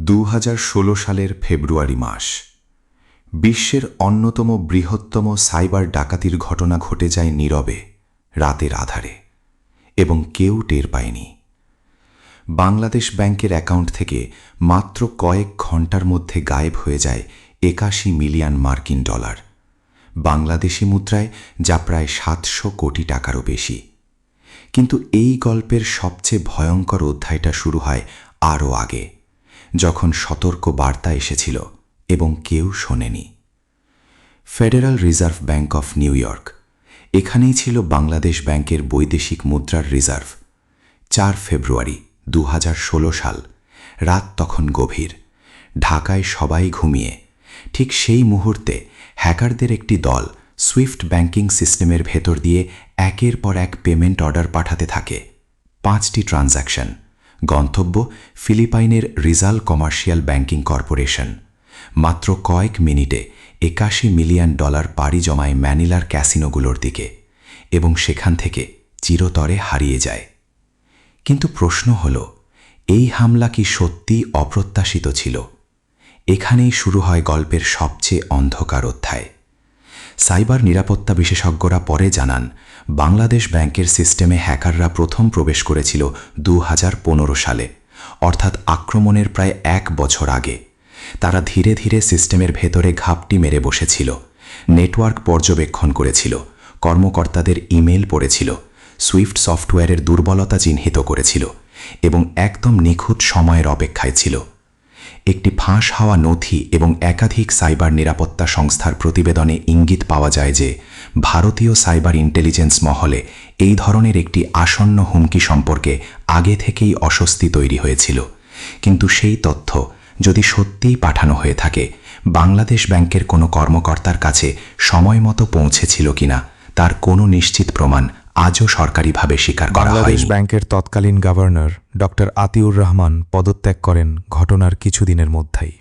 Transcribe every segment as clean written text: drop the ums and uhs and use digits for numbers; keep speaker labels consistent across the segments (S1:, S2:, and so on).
S1: 2016 সালের ফেব্রুয়ারি মাস। বিশ্বের অন্যতম বৃহত্তম সাইবার ডাকাতির ঘটনা ঘটে যায় নীরবে, রাতের আধারে, এবং কেউ টের পায়নি। বাংলাদেশ ব্যাংকের অ্যাকাউন্ট থেকে মাত্র কয়েক ঘণ্টার মধ্যে গায়েব হয়ে যায় 81 মিলিয়ন মার্কিন ডলার, বাংলাদেশি মুদ্রায় যা প্রায় 700 কোটি টাকারও বেশি। কিন্তু এই গল্পের সবচেয়ে ভয়ঙ্কর অধ্যায়টা শুরু হয় আরও আগে, যখন সতর্ক বার্তা এসেছিল এবং কেউ শোনেনি। Federal reserve bank of new York, এখানেই ছিল বাংলাদেশ ব্যাংকের বৈদেশিক মুদ্রার রিজার্ভ। 4 ফেব্রুয়ারি 2016 সাল, রাত তখন গভীর, ঢাকায় সবাই ঘুমিয়ে। ঠিক সেই মুহূর্তে হ্যাকারদের একটি দল সুইফট ব্যাংকিং সিস্টেমের ভেতর দিয়ে একের পর এক পেমেন্ট অর্ডার পাঠাতে থাকে। 5টি ট্রানজ্যাকশন, গন্তব্য ফিলিপাইনের রিজাল কমার্শিয়াল ব্যাংকিং কর্পোরেশন। মাত্র কয়েক মিনিটে 81 মিলিয়ন ডলার পাড়ি জমায় ম্যানিলার ক্যাসিনোগুলোর দিকে, এবং সেখান থেকে চিরতরে হারিয়ে যায়। কিন্তু প্রশ্ন হল, এই হামলা কি সত্যি অপ্রত্যাশিত ছিল? এখানেই শুরু হয় গল্পের সবচেয়ে অন্ধকার অধ্যায়। সাইবার নিরাপত্তা বিশেষজ্ঞরা পরে জানান, বাংলাদেশ ব্যাংকের সিস্টেমে হ্যাকাররা প্রথম প্রবেশ করেছিল 2015 সালে, অর্থাৎ আক্রমণের প্রায় 1 বছর আগে। তারা ধীরে ধীরে সিস্টেমের ভেতরে ঘাপটি মেরে বসেছিল, নেটওয়ার্ক পর্যবেক্ষণ করেছিল, কর্মকর্তাদের ইমেল পড়েছিল, সুইফট সফটওয়্যারের দুর্বলতা চিহ্নিত করেছিল, এবং একদম নিখুঁত সময়ের অপেক্ষায় ছিল। একটি ফাঁস হওয়া নথি এবং একাধিক সাইবার নিরাপত্তা সংস্থার প্রতিবেদনে ইঙ্গিত পাওয়া যায় যে ভারতীয় সাইবার ইন্টেলিজেন্স মহলে এই ধরনের একটি আসন্ন হুমকি সম্পর্কে আগে থেকেই অস্বস্তি তৈরি হয়েছিল। কিন্তু সেই তথ্য যদি সত্যিই পাঠানো হয়ে থাকে, বাংলাদেশ ব্যাংকের কোনো কর্মকর্তার কাছে সময় মতো পৌঁছেছিল কিনা তার কোনো নিশ্চিত প্রমাণ আজও সরকারিভাবে স্বীকার করা হয়নি।
S2: বাংলাদেশ ব্যাংকের তৎকালীন গভর্নর ডক্টর আতিউর রহমান পদত্যাগ করেন ঘটনার কিছুদিনের মধ্যেই।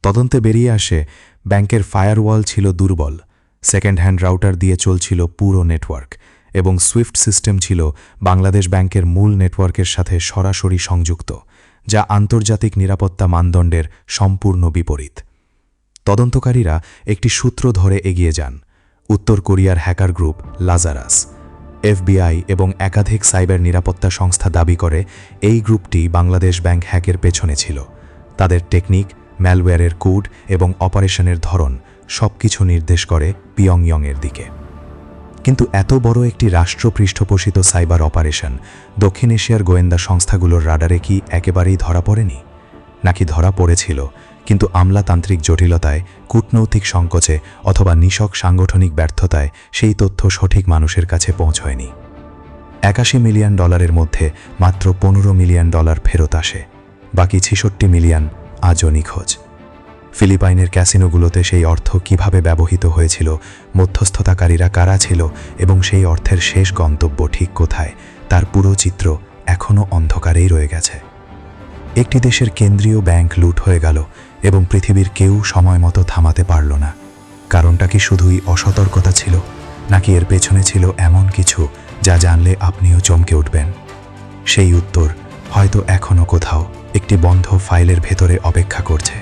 S2: তদন্তে বেরিয়ে আসে, ব্যাংকের ফায়ারওয়াল ছিল দুর্বল, সেকেন্ড হ্যান্ড রাউটার দিয়ে চলছিল পুরো নেটওয়ার্ক, এবং সুইফট সিস্টেম ছিল বাংলাদেশ ব্যাংকের মূল নেটওয়ার্কের সাথে সরাসরি সংযুক্ত, যা আন্তর্জাতিক নিরাপত্তা মানদণ্ডের সম্পূর্ণ বিপরীত। তদন্তকারীরা একটি সূত্র ধরে এগিয়ে যান, উত্তর কোরিয়ার হ্যাকার গ্রুপ লাজারাস। এফবিআই এবং একাধিক সাইবার নিরাপত্তা সংস্থা দাবি করে এই গ্রুপটি বাংলাদেশ ব্যাংক হ্যাকের পেছনে ছিল। তাদের টেকনিক, ম্যালওয়্যারের কোড এবং অপারেশনের ধরন সবকিছু নির্দেশ করে পিয়ংইয়ংয়ের দিকে। কিন্তু এত বড় একটি রাষ্ট্র পৃষ্ঠপোষিত সাইবার অপারেশন দক্ষিণ এশিয়ার গোয়েন্দা সংস্থাগুলোর রাডারে কি একেবারেই ধরা পড়েনি? নাকি ধরা পড়েছিল, কিন্তু আমলাতান্ত্রিক জটিলতায়, কূটনৈতিক সংকোচে অথবা নিছক সাংগঠনিক ব্যর্থতায় সেই তথ্য সঠিক মানুষের কাছে পৌঁছয়নি? 81 মিলিয়ন ডলারের মধ্যে মাত্র 15 মিলিয়ন ডলার ফেরত আসে, বাকি 66 মিলিয়ন আজও নিখোঁজ। ফিলিপাইনের ক্যাসিনোগুলোতে সেই অর্থ কিভাবে ব্যবহৃত হয়েছিল, মধ্যস্থতাকারীরা কারা ছিল এবং সেই অর্থের শেষ গন্তব্য ঠিক কোথায়, তার পুরো চিত্র এখনও অন্ধকারেই রয়ে গেছে। একটি দেশের কেন্দ্রীয় ব্যাংক লুট হয়ে গেল এবং পৃথিবীর কেউ সময় মতো থামাতে পারল না। কারণটা কি শুধুই অসতর্কতা ছিল, নাকি এর পেছনে ছিল এমন কিছু যা জানলে আপনিও চমকে উঠবেন? সেই উত্তর হয়তো এখনও কোথাও একটি বন্ধ ফাইলের ভেতরে অপেক্ষা করছে।